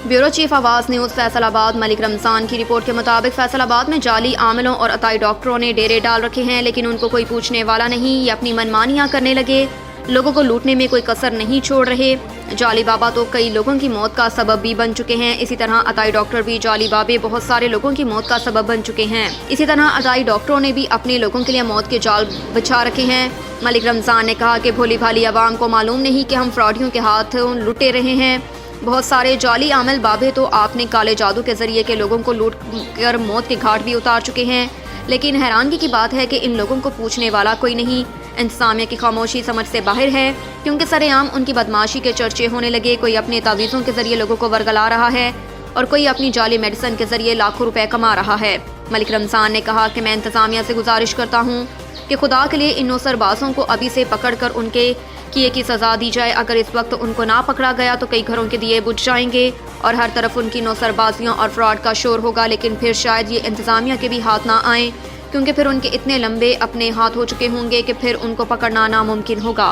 Bureau chief आवाज़ news Faisalabad. Malik Ramzan की report के मुताबिक फैसलाबाद में जाली आमिलों और अताई डॉक्टरों ने डेरे डाल रखे हैं, लेकिन उनको कोई पूछने वाला नहीं। ये अपनी मनमानियाँ करने लगे, लोगों को लूटने में कोई कसर नहीं छोड़ रहे। जाली बाबा तो कई लोगों की मौत का सबब भी बन चुके हैं। इसी तरह अताई डॉक्टर भी जाली बाबे बहुत सारे लोगों की मौत का सबब बन चुके हैं। इसी तरह अताई डॉक्टरों ने भी अपने लोगों के लिए मौत के जाल बिछा रखे हैं। मलिक रमज़ान ने कहा कि भोली भाली आवाम को मालूम नहीं कि हम फ्रॉडियों के हाथों लुटे रहे हैं। बहुत सारे जाली आमिल बाबे तो आपने काले जादू के जरिए के लोगों को लूट कर मौत के घाट भी उतार चुके हैं, लेकिन हैरानगी की बात है कि इन लोगों को पूछने वाला कोई नहीं। इंतज़ामिया की खामोशी समझ से बाहर है, क्योंकि सरेआम उनकी बदमाशी के चर्चे होने लगे। कोई अपने तावीज़ों के जरिए लोगों को वर्गला रहा है और कोई अपनी जाली मेडिसिन के जरिए लाखों रुपए कमा रहा है। मलिक रमज़ान ने कहा कि मैं इंतज़ामिया से गुजारिश करता हूँ कि खुदा के लिए इन नौसरबाजों को अभी से पकड़ कर उनके किए की सज़ा दी जाए। अगर इस वक्त उनको ना पकड़ा गया तो कई घरों के दिए बुझ जाएंगे और हर तरफ उनकी नौसरबाजियों और फ्रॉड का शोर होगा। लेकिन फिर शायद ये इंतज़ामिया के भी हाथ ना आए, क्योंकि फिर उनके इतने लंबे अपने हाथ हो चुके होंगे कि फिर उनको पकड़ना नामुमकिन होगा।